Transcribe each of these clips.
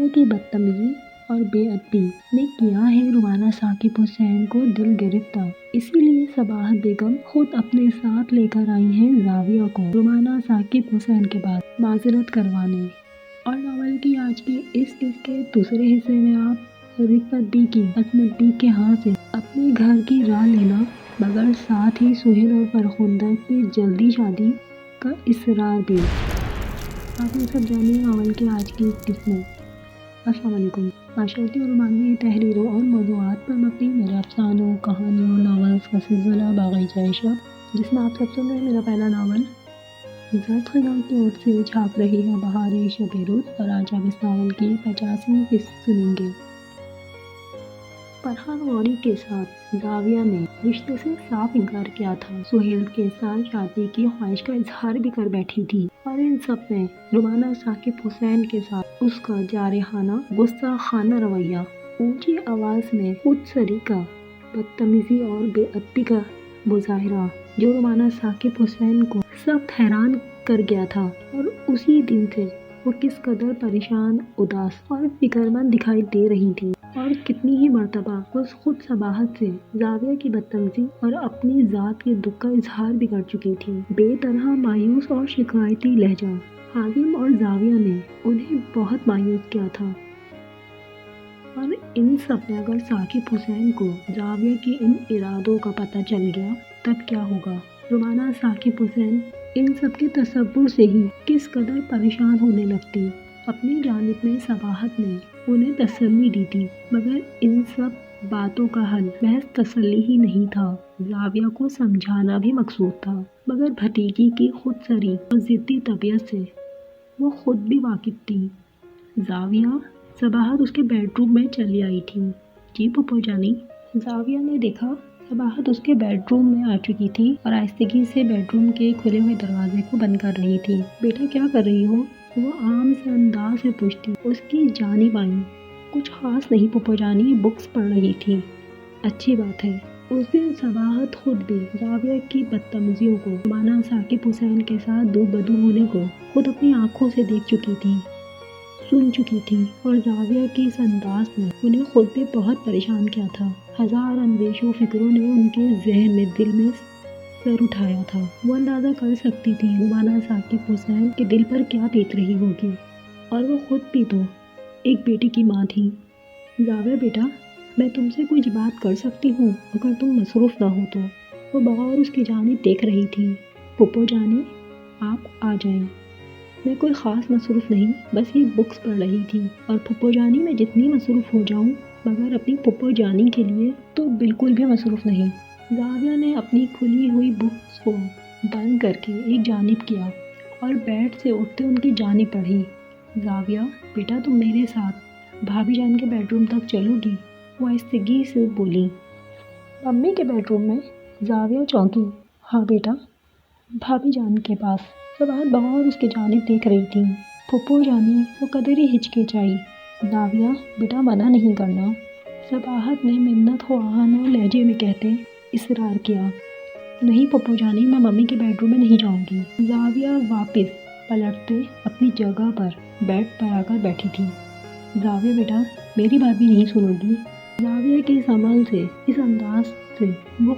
کی بدتمیزی اور بے ادبی نے کیا ہے رومانہ ثاقب حسین کو دل گرفتار، اسی لیے صباحت بیگم خود اپنے ساتھ لے کر آئی ہیں زاویہ کو رومانہ ثاقب حسین کے بعد معذرت کروانے۔ اور ناول کی آج کی اس قسط کے دوسرے حصے میں آپ رفعت بی کی عصمت بی کے ہاں سے اپنے گھر کی راہ لینا، مگر ساتھ ہی سہیل اور فرخندہ کی جلدی شادی کا اصرار بھی۔ آپ یہ سب جانیں ناول کے آج کی اس قسط میں۔ السلام علیکم۔ معاشرتی اور رومانوی تحریروں اور موضوعات پر مبنی میرے افسانوں، کہانیوں، ناولز کا سلسلہ باغیچہ عشق، جس میں آپ سب سن رہے ہیں میرا پہلا ناول زرد خزاں کی اوٹ سے جھانک رہی ہے بہار شب رود، اور آج آپ اس ناول کی 85ویں قسط سنیں گے۔ فرحان غوری کے ساتھ زاویہ نے رشتے سے صاف انکار کیا تھا، سہیل کے ساتھ شادی کی خواہش کا اظہار بھی کر بیٹھی تھی، اور ان سب میں رومانہ ثاقب حسین کے ساتھ اس کا جارحانہ گستاخانہ رویہ، اونچی آواز میں خود سری کا بدتمیزی اور بے ادبی کا مظاہرہ، جو رومانہ ثاقب حسین کو سخت حیران کر گیا تھا، اور اسی دن سے وہ کس قدر پریشان، اداس اور فکرمند دکھائی دے رہی تھی، اور کتنی ہی مرتبہ وہ خود صباحت سے زاویہ کی بدتمیزی اور اپنی ذات کے دکھ کا اظہار بھی کر چکی تھی۔ بے طرح مایوس اور شکایتی لہجہ حازم اور زاویہ نے انہیں بہت مایوس کیا تھا، اور ان سب میں اگر ثاقب حسین کو زاویہ کے ان ارادوں کا پتہ چل گیا تب کیا ہوگا۔ رومانہ ثاقب حسین ان سب کے تصور سے ہی کس قدر پریشان ہونے لگتی۔ اپنی جانب میں صباحت نے انہیں تسلی دی تھی، مگر ان سب باتوں کا حل محض تسلی ہی نہیں تھا، زاویہ کو سمجھانا بھی مقصود تھا، مگر بھتیجی کی خود سری اور ضدی طبیعت سے وہ خود بھی واقف تھی۔ زاویہ، صباحت اس کے بیڈ روم میں چلی آئی تھی۔ جی پھوپھو جانی۔ زاویہ نے دیکھا صباحت اس کے بیڈ روم میں آ چکی تھی اور آہستگی سے بیڈ روم کے کھلے ہوئے دروازے کو بند کر رہی تھی۔ بیٹا کیا کر رہی ہو؟ وہ عام سے انداز سے پوچھتی اس کی جانب آئی۔ کچھ خاص نہیں پھوپھو جانی، بکس پڑھ رہی تھی۔ اچھی بات ہے۔ اس دن صباحت خود بھی زاویہ کی بدتمیزیوں کو، رومانہ ثاقب حسین کے ساتھ دو بدو ہونے کو خود اپنی آنکھوں سے دیکھ چکی تھی، سن چکی تھی، اور زاویہ کی اس انداز نے انہیں خود بھی بہت پریشان کیا تھا۔ ہزار اندیشوں و فکروں نے ان کے ذہن میں، دل میں سر اٹھایا تھا۔ وہ اندازہ کر سکتی تھی رومانہ ثاقب حسین کے دل پر کیا بیت رہی ہوگی، اور وہ خود بھی تو ایک بیٹی کی ماں تھی۔ زاویہ بیٹا، میں تم سے کچھ بات کر سکتی ہوں اگر تم مصروف نہ ہو تو؟ وہ بغور اس کی جانب دیکھ رہی تھی۔ پھوپھو جانی، آپ آ جائیں۔ میں کوئی خاص مصروف نہیں، بس یہ بکس پڑھ رہی تھی۔ اور پھوپھو جانی، میں جتنی مصروف ہو جاؤں مگر اپنی پھوپھو جانی کے لیے تو بالکل بھی مصروف نہیں۔ زاویہ نے اپنی کھلی ہوئی بکس کو بند کر کے ایک جانب کیا اور بیڈ سے اٹھتے ان کی جانب بڑھی۔ زاویہ بیٹا، تم میرے ساتھ بھابھی جان کے بیڈ روم تک چلو گی؟ وہ آہستگی سے بولی۔ ممی کے بیڈ روم میں؟ زاویہ چونکی۔ ہاں بیٹا، بھابھی جان کے پاس۔ صباحت بغور اس کی جانب دیکھ رہی تھی۔ پھوپھو جانی، وہ قدر ہی ہچکچائی۔ زاویہ بیٹا، منع نہیں کرنا، صباحت نے منت خواہانہ لہجے میں کہتے اصرار کیا۔ نہیں پھوپھو جانی، میں ممی کے بیڈ روم میں نہیں جاؤں گی۔ زاویہ واپس پلٹتے اپنی جگہ پر بیڈ پر آ کر بیٹھی تھی۔ زاویہ بیٹا، میری بات بھی نہیں سنو گی؟ زاویہ کے اس عمل سے، اس انداز سے وہ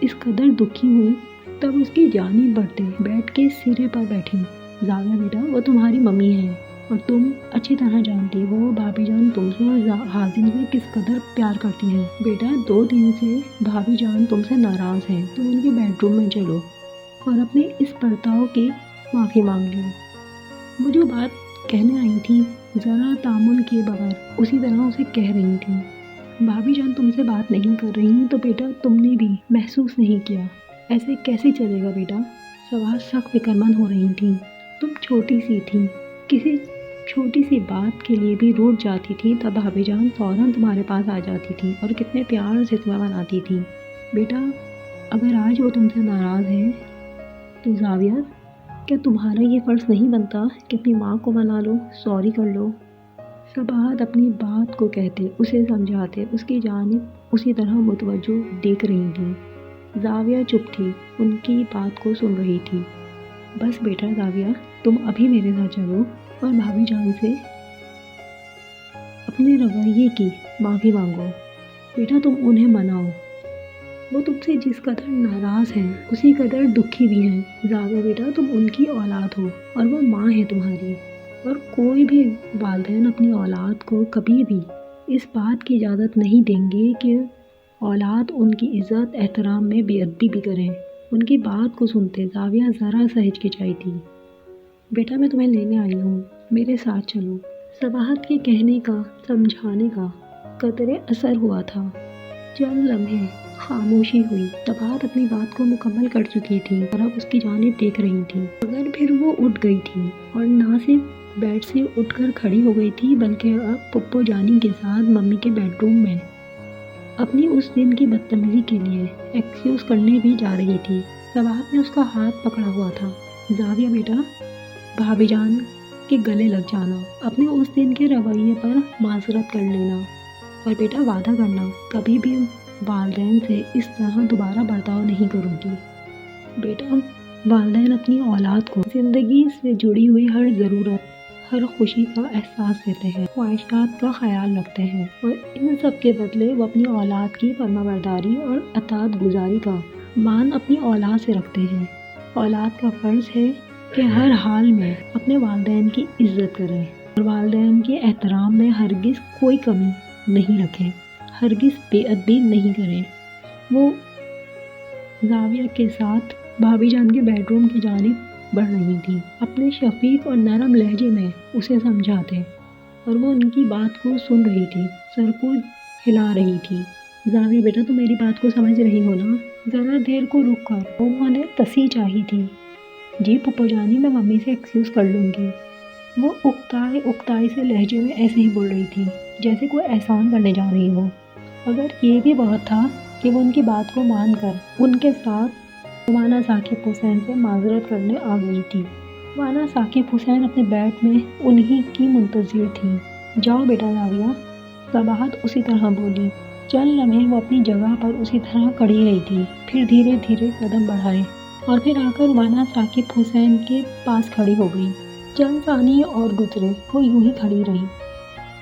اس قدر دکھی ہوئی، تب اس کی جانب بڑھتے بیڈ کے سرے پر بیٹھی۔ زاویہ بیٹا، وہ تمہاری ممی ہے، اور تم اچھی طرح جانتی ہو بھابھی جان تم سے اور حازم سے کس قدر پیار کرتی ہیں۔ بیٹا، 2 دن سے بھابھی جان تم سے ناراض ہیں، تم ان کے بیڈ روم میں چلو اور اپنے اس برتاؤ کی معافی مانگ لو۔ وہ جو بات کہنے آئی تھی، ذرا تامل کیے بغیر اسی طرح اسے کہہ رہی تھی۔ بھابھی جان تم سے بات نہیں کر رہی تو بیٹا تم نے بھی محسوس نہیں کیا، ایسے کیسے چلے گا بیٹا؟ صباحت سخت فکرمند ہو رہی تھی۔ تم چھوٹی سی تھی، کسی چھوٹی سی بات کے لیے بھی روٹھ جاتی تھی، تب بھابھی جان فوراً تمہارے پاس آ جاتی تھی اور کتنے پیار سے تمہیں مناتی تھی۔ بیٹا، اگر آج وہ تم سے ناراض ہے تو زاویہ، کیا تمہارا یہ فرض نہیں بنتا کہ اپنی ماں کو منا لو، سوری کر لو؟ صباحت اپنی بات کو کہتے، اسے سمجھاتے اس کی جانب اسی طرح متوجہ دیکھ رہی تھی۔ زاویہ چپ تھی، ان کی بات کو سن رہی تھی۔ بس بیٹا زاویہ، تم ابھی میرے ساتھ چلو اور بھابھی جان سے رویے کی معافی مانگو۔ بیٹا تم انہیں مناؤ، وہ تم سے جس قدر ناراض ہیں اسی قدر دکھی بھی ہیں۔ زاویہ بیٹا تم ان کی اولاد ہو اور وہ ماں ہے تمہاری، اور کوئی بھی والدین اپنی اولاد کو کبھی بھی اس بات کی اجازت نہیں دیں گے کہ اولاد ان کی عزت احترام میں بے ادبی بھی کریں۔ ان کی بات کو سنتے زاویہ ذرا سا ہچکچائی تھی۔ بیٹا میں تمہیں لینے آئی ہوں، میرے ساتھ چلو۔ صباحت کے کہنے کا سمجھانے کا قدرے اثر ہوا تھا۔ چند لمحے خاموشی ہوئی۔ صباحت اپنی بات کو مکمل کر چکی تھی اور اب اس کی جانب دیکھ رہی تھی، مگر پھر وہ اٹھ گئی تھی اور نہ صرف بیڈ سے اٹھ کر کھڑی ہو گئی تھی بلکہ اب پپو جانی کے ساتھ ممی کے بیڈ روم میں اپنی اس دن کی بدتمیزی کے لیے ایکسکیوز کرنے بھی جا رہی تھی۔ صباحت نے اس کا ہاتھ پکڑا ہوا تھا۔ زاویہ بیٹا، بھابی جان کے گلے لگ جانا، اپنے اس دن کے رویے پر معذرت کر لینا، اور بیٹا وعدہ کرنا کبھی بھی والدین سے اس طرح دوبارہ برتاؤ نہیں کروں گی۔ بیٹا والدین اپنی اولاد کو زندگی سے جڑی ہوئی ہر ضرورت، ہر خوشی کا احساس دیتے ہیں، خواہشات کا خیال رکھتے ہیں، اور ان سب کے بدلے وہ اپنی اولاد کی فرمانبرداری اور اطاعت گزاری کا مان اپنی اولاد سے رکھتے ہیں۔ اولاد کا فرض ہے کہ ہر حال میں اپنے والدین کی عزت کرے اور والدین کے احترام میں ہرگز کوئی کمی نہیں رکھے، ہرگز بے ادبی نہیں کرے۔ وہ زاویہ کے ساتھ بھابی جان کے بیڈ روم کی جانب بڑھ رہی تھی، اپنے شفیق اور نرم لہجے میں اسے سمجھاتے، اور وہ ان کی بات کو سن رہی تھی، سر کو ہلا رہی تھی۔ زاویہ بیٹا تم میری بات کو سمجھ رہی ہو نا؟ ذرا دیر کو رک کر انہوں نے تصحیح چاہی تھی۔ جی پپو جانی، میں ممی سے ایکسکیوز کر لوں گی۔ وہ اکتائی سے لہجے میں ایسے ہی بول رہی تھی جیسے کوئی احسان کرنے جا رہی ہو، مگر یہ بھی بہت تھا کہ وہ ان کی بات کو مان کر ان کے ساتھ رومانہ ثاقب حسین سے معذرت کرنے آ گئی تھی۔ رومانہ ثاقب حسین اپنے بیڈ میں انہی کی منتظر تھی۔ جاؤ بیٹا زاویہ، صباحت اسی طرح بولی۔ چند لمحے وہ اپنی جگہ پر اسی طرح کھڑی رہی تھی، پھر دھیرے دھیرے قدم بڑھائے اور پھر آ کر رومانہ ثاقب حسین کے پاس کھڑی ہو گئی۔ چند ثانیے اور گزرے، وہ یوں ہی کھڑی رہی،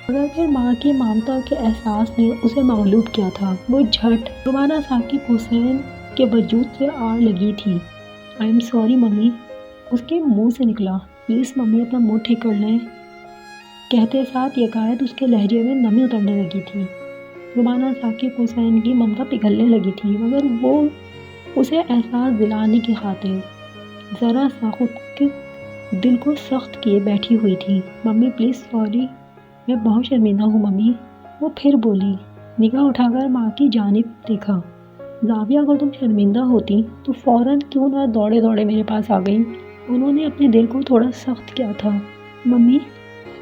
مگر پھر ماں کی ممتا کے احساس نے اسے مغلوب کیا تھا۔ وہ جھٹ رومانہ ثاقب حسین کے وجود سے آڑ لگی تھی۔ آئی ایم سوری ممی، اس کے منہ سے نکلا۔ پلیز ممی اپنا منہ ٹھیک کر لیں، کہتے ساتھ یکایک اس کے لہجے میں نمی اترنے لگی تھی۔ رومانہ ثاقب حسین کی ممتا پگھلنے لگی تھی، مگر وہ اسے احساس دلانے کی خاطر ذرا سا خود کے دل کو سخت کیے بیٹھی ہوئی تھی۔ ممی پلیز سوری، میں بہت شرمندہ ہوں ممی، وہ پھر بولی۔ نگاہ اٹھا کر ماں کی جانب دیکھا۔ زاویہ اگر تم شرمندہ ہوتی تو فوراً کیوں نہ دوڑے دوڑے میرے پاس آ گئی؟ انہوں نے اپنے دل کو تھوڑا سخت کیا تھا۔ ممی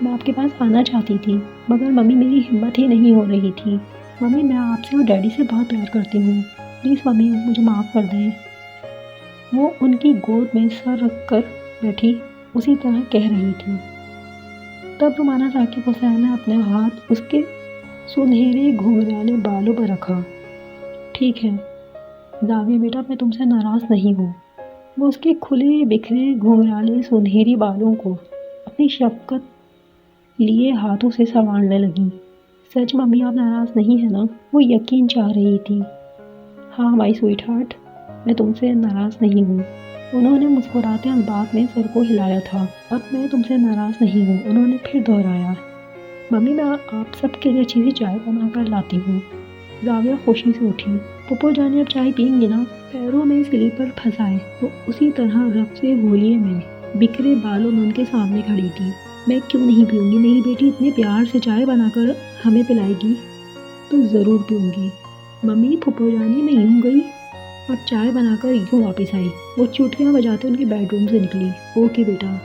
میں آپ کے پاس آنا چاہتی تھی، مگر ممی میری ہمت ہی نہیں ہو رہی تھی۔ ممی میں آپ سے اور ڈیڈی سے بہت پیار کرتی ہوں، پلیز ممی مجھے معاف کر دیں۔ وہ ان کی گود میں سر رکھ کر بیٹھی اسی طرح کہہ رہی تھی۔ تب رومانہ ثاقب حسین نے اپنے ہاتھ اس کے سنہرے گھنگھرانے بالوں پر رکھا۔ ٹھیک ہے زاویہ بیٹا، میں تم سے ناراض نہیں ہوں۔ وہ اس کے کھلے بکھرے گھنگھرانے سنہری بالوں کو اپنی شفقت لیے ہاتھوں سے سنوارنے لگی۔ سچ ممی آپ ناراض نہیں ہیں نا؟ وہ یقین چاہ رہی تھی۔ ہاں مائی سویٹ ہارٹ، میں تم سے ناراض نہیں ہوں۔ انہوں نے مسکراتے انداز میں سر کو ہلایا تھا۔ اب میں تم سے ناراض نہیں ہوں، انہوں نے پھر دہرایا۔ ممی میں آپ سب کے لیے اچھی سی چائے بنا کر لاتی ہوں۔ زاویہ خوشی سے اٹھی۔ پپو جانی اب چائے پئیں گی نا؟ پیروں میں سلیپر پھنسائے وہ اسی طرح رف سے ہولیے میں بکھرے بالوں میں ان کے سامنے کھڑی تھی۔ میں کیوں نہیں پیوں گی، میری بیٹی اتنے پیار سے چائے بنا کر ہمیں پلائے گی تو ضرور پیوں گی۔ ممی پپو جانی میں یوں گئی اور چائے بنا کر یوں واپس آئی۔ وہ چوٹیاں بجاتے ان کے بیڈ روم سے نکلی۔ اوکے بیٹا،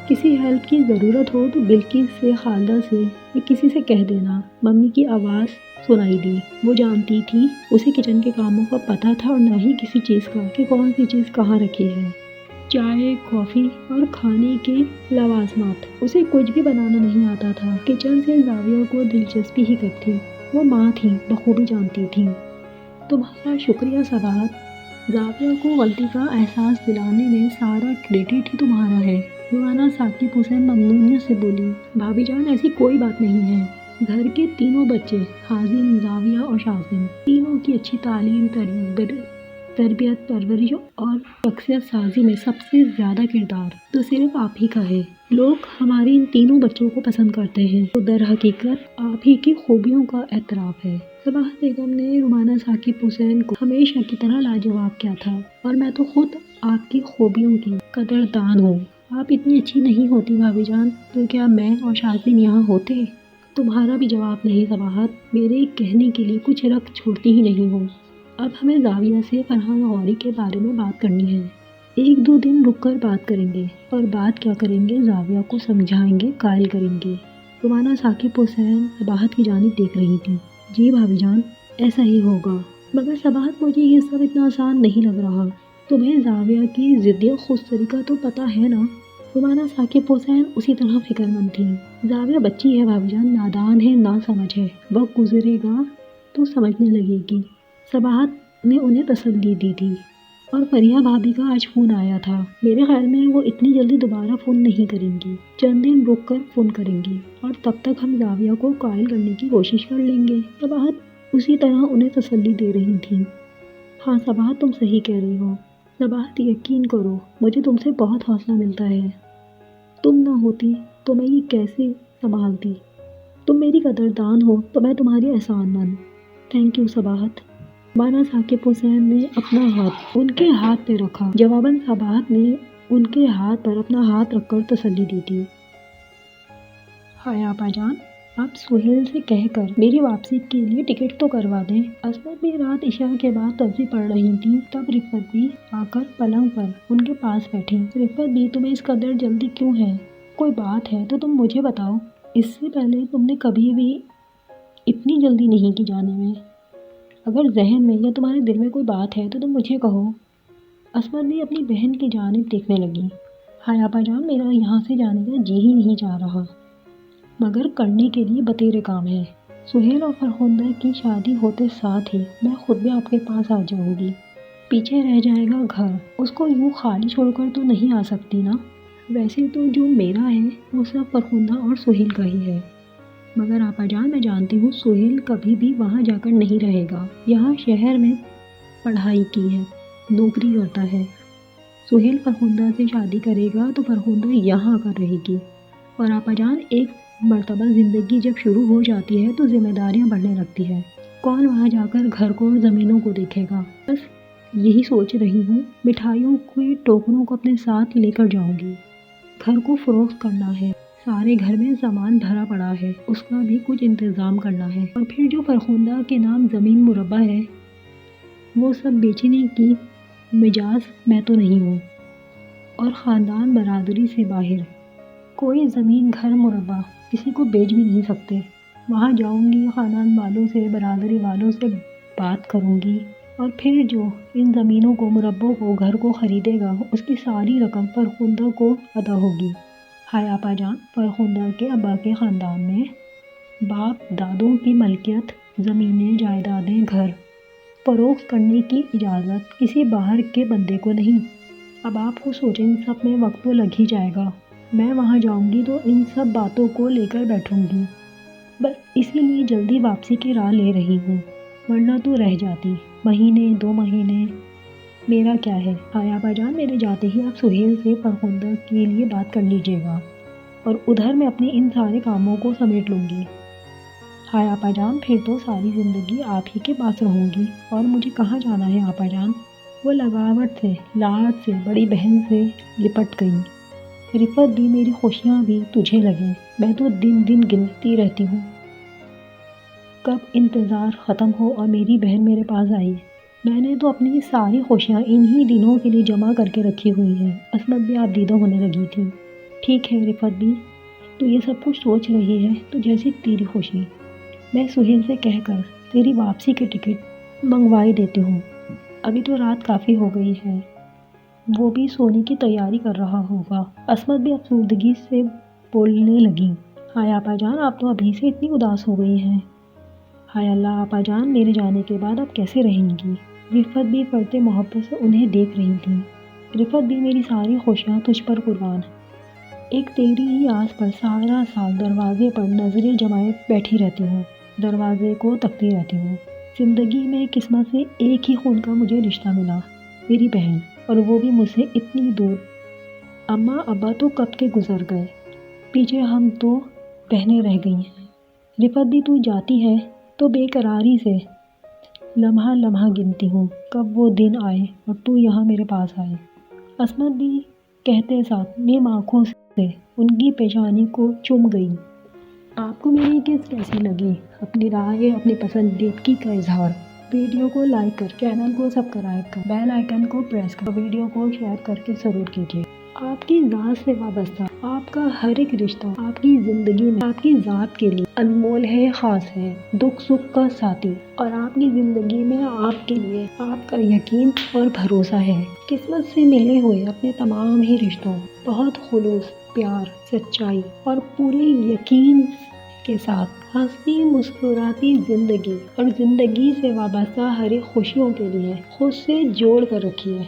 کسی ہیلپ کی ضرورت ہو تو بلکیس سے، خالدہ سے یا کسی سے کہہ دینا۔ ممی کی آواز سنائی دی۔ وہ جانتی تھی اسے کچن کے کاموں کا پتہ تھا اور نہ ہی کسی چیز کا کہ کون سی چیز کہاں رکھی ہے۔ چائے، کافی اور کھانے کے لوازمات، اسے کچھ بھی بنانا نہیں آتا تھا۔ کچن سے زاویہ کو دلچسپی ہی کب تھی، وہ ماں تھی، بخوبی جانتی تھی۔ تمہارا شکریہ صباحت، زاویہ کو غلطی کا احساس دلانے میں سارا کریڈٹ ہی تمہارا ہے۔ رومانہ ثاقب حسین ممنونیت سے بولی۔ بھابی جان ایسی کوئی بات نہیں ہے، گھر کے تینوں بچے حازم، زاویہ اور شاذم، تینوں کی اچھی تعلیم، تربیت، پرورش اور شخصیت سازی میں سب سے زیادہ کردار تو صرف آپ ہی کا ہے۔ لوگ ہماری ان تینوں بچوں کو پسند کرتے ہیں تو در حقیقت آپ ہی کی خوبیوں کا اعتراف ہے۔ صباحت بیگم نے رومانہ ثاقب حسین کو ہمیشہ کی طرح لاجواب کیا تھا، اور میں تو خود آپ کی خوبیوں کی قدردان ہوں۔ آپ اتنی اچھی نہیں ہوتی بھابھی جان تو کیا میں اور شاذم یہاں ہوتے؟ تمہارا بھی جواب نہیں صباحت، میرے کہنے کے لیے کچھ رکھ چھوڑتی ہی نہیں ہو۔ اب ہمیں زاویہ سے فرحان غوری کے بارے میں بات کرنی ہے۔ ایک دو دن رک کر بات کریں گے، اور بات کیا کریں گے، زاویہ کو سمجھائیں گے، قائل کریں گے۔ رومانہ ثاقب حسین صباحت کی جانب دیکھ رہی تھی۔ جی بھابھی جان، ایسا ہی ہوگا، مگر صباحت مجھے یہ سب اتنا آسان نہیں لگ رہا۔ تمہیں زاویہ کی ضد خود طریقہ تو پتہ ہے نا؟ رومانہ ثاقب حسین اسی طرح فکر مند تھی۔ زاویہ بچی ہے بھابھی جان، نادان ہے، نا سمجھ ہے، وقت گزرے گا تو سمجھنے لگے گی۔ صباحت نے انہیں تسلی دی تھی۔ اور فریحہ بھابھی کا آج فون آیا تھا، میرے خیال میں وہ اتنی جلدی دوبارہ فون نہیں کریں گی، چند دن رک کر فون کریں گی، اور تب تک ہم زاویہ کو قائل کرنے کی کوشش کر لیں گے۔ صباحت اسی طرح انہیں تسلی دے رہی تھی۔ ہاں صباحت، تم صحیح کہہ رہی ہو۔ صباحت یقین کرو، مجھے تم سے بہت حوصلہ ملتا ہے۔ تم نہ ہوتی تو میں یہ کیسے سنبھالتی؟ تم میری قدردان ہو تو میں تمہاری احسان مند۔ Thank you Sabahat. رومانہ ثاقب حسین نے اپنا ہاتھ ان کے ہاتھ پہ رکھا۔ جواباً صباحت نے ان کے ہاتھ پر اپنا ہاتھ رکھ کر تسلی دی تھی۔ ہائے آپا جان، آپ سہیل سے کہہ کر میری واپسی کے لیے ٹکٹ تو کروا دیں۔ عصمت بھی رات عشاء کے بعد تسبیح پڑھ رہی تھی، تب رفت بھی آ کر پلنگ پر ان کے پاس بیٹھی۔ رفت بھی، تمہیں اس قدر جلدی کیوں ہے؟ کوئی بات ہے تو تم مجھے بتاؤ۔ اس سے پہلے تم نے کبھی بھی اتنی جلدی نہیں کی جانے میں۔ اگر ذہن میں یا تمہارے دل میں کوئی بات ہے تو تم مجھے کہو۔ عصمت بھی اپنی بہن کی جانب دیکھنے لگی۔ ہائے آپا جان، میرا یہاں سے جانے کا جی ہی نہیں چاہ رہا، مگر کرنے کے لیے بتیرے کام ہے۔ سہیل اور فرخندہ کی شادی ہوتے ساتھ ہی میں خود بھی آپ کے پاس آ جاؤں گی۔ پیچھے رہ جائے گا گھر، اس کو یوں خالی چھوڑ کر تو نہیں آ سکتی نا۔ ویسے تو جو میرا ہے وہ سب فرخندہ اور سہیل کا ہی ہے، مگر آپا جان میں جانتی ہوں سہیل کبھی بھی وہاں جا کر نہیں رہے گا۔ یہاں شہر میں پڑھائی کی ہے، نوکری کرتا ہے۔ سہیل فرخندہ سے شادی کرے گا تو فرخندہ یہاں کر رہے گی۔ اور آپا جان، ایک مرتبہ زندگی جب شروع ہو جاتی ہے تو ذمہ داریاں بڑھنے لگتی ہے۔ کون وہاں جا کر گھر کو اور زمینوں کو دیکھے گا؟ بس یہی سوچ رہی ہوں، مٹھائیوں کے ٹوکروں کو اپنے ساتھ لے کر جاؤں گی۔ گھر کو فروخت کرنا ہے، سارے گھر میں سامان بھرا پڑا ہے، اس کا بھی کچھ انتظام کرنا ہے۔ اور پھر جو فرخندہ کے نام زمین مربع ہے وہ سب بیچنے کی مجاز میں تو نہیں ہوں، اور خاندان برادری سے باہر کوئی زمین گھر مربع کسی کو بیچ بھی نہیں سکتے۔ وہاں جاؤں گی، خاندان والوں سے، برادری والوں سے بات کروں گی، اور پھر جو ان زمینوں کو، مربعوں کو، گھر کو خریدے گا اس کی ساری رقم فرخندہ کو ادا ہوگی۔ ہائے آپا جان، فرخندہ کے ابا کے خاندان میں باپ دادوں کی ملکیت، زمینیں، جائیدادیں، گھر فروخت کرنے کی اجازت کسی باہر کے بندے کو نہیں۔ اب آپ خود سوچیں، ان سب میں وقت تو لگ ہی جائے گا۔ میں وہاں جاؤں گی تو ان سب باتوں کو لے کر بیٹھوں گی، بس اسی لیے جلدی واپسی کی راہ لے رہی ہوں، ورنہ تو رہ جاتی مہینے 2 مہینے، میرا کیا ہے۔ ہائے آپا جان، میرے جاتے ہی آپ سہیل سے فرخندہ کے لیے بات کر لیجیے گا، اور ادھر میں اپنے ان سارے کاموں کو سمیٹ لوں گی۔ ہائے آپا جان، پھر تو ساری زندگی آپ ہی کے پاس رہوں گی، اور مجھے کہاں جانا ہے آپا جان؟ وہ لگاوٹ سے، لاڈ سے بڑی بہن سے لپٹ گئی۔ رفت بھی، میری خوشیاں بھی تجھے لگیں، میں تو دن دن گنتی رہتی ہوں کب انتظار ختم ہو اور میری بہن میرے پاس آئی۔ میں نے تو اپنی ساری خوشیاں انہی دنوں کے لیے جمع کر کے رکھی ہوئی ہیں۔ عصمت بھی آپ دیدہ ہونے لگی تھی۔ ٹھیک ہے رفت بھی، تو یہ سب کچھ سوچ رہی ہے تو جیسی تیری خوشی، میں سہیل سے کہہ کر تیری واپسی کے ٹکٹ منگوائی دیتی ہوں۔ ابھی تو رات کافی ہو گئی ہے، وہ بھی سونے کی تیاری کر رہا ہوگا۔ عصمت بھی افسردگی سے بولنے لگی۔ ہائے آپا جان، آپ تو ابھی سے اتنی اداس ہو گئی ہیں۔ ہائے اللہ آپا جان، میرے جانے کے بعد آپ کیسے رہیں گی؟ رفت بھی فرتے محبت سے انہیں دیکھ رہی تھی۔ رفت بھی، میری ساری خوشیاں تجھ پر قربان۔ ایک تیری ہی آس پر سارا سال دروازے پر نظریں جمائے بیٹھی رہتی ہوں، دروازے کو تکتی رہتی ہوں۔ زندگی میں قسمت سے ایک ہی خون کا مجھے رشتہ ملا، میری بہن، اور وہ بھی مجھ سے اتنی دور۔ اماں ابا تو کب کے گزر گئے، پیچھے ہم تو بہنیں رہ گئی ہیں۔ رفت دی تو جاتی ہے تو بے قراری سے لمحہ لمحہ گنتی ہوں، کب وہ دن آئے اور تو یہاں میرے پاس آئے۔ عصمت دی کہتے ساتھ نیم آنکھوں سے ان کی پیشانی کو چوم گئی۔ آپ کو میری قسط کیسی لگی؟ اپنی رائے، اپنی پسندیدگی کا اظہار۔ ویڈیو کو لائک کر، چینل کو سبسکرائب کر، بیل آئیکن کو پریس کر، ویڈیو کو شیئر کر کے ضرور کیجیے۔ آپ کی ذات سے وابستہ آپ کا ہر ایک رشتہ آپ کی زندگی میں آپ کی ذات کے لیے انمول ہے، خاص ہے، دکھ سکھ کا ساتھی، اور آپ کی زندگی میں آپ کے لیے آپ کا یقین اور بھروسہ ہے۔ قسمت سے ملے ہوئے اپنے تمام ہی رشتوں بہت خلوص، پیار، سچائی اور پورے یقین کے ساتھ ہنستی مسکراتی زندگی اور زندگی سے وابستہ ہر ایک خوشیوں کے لیے خود سے جوڑ کر رکھیے۔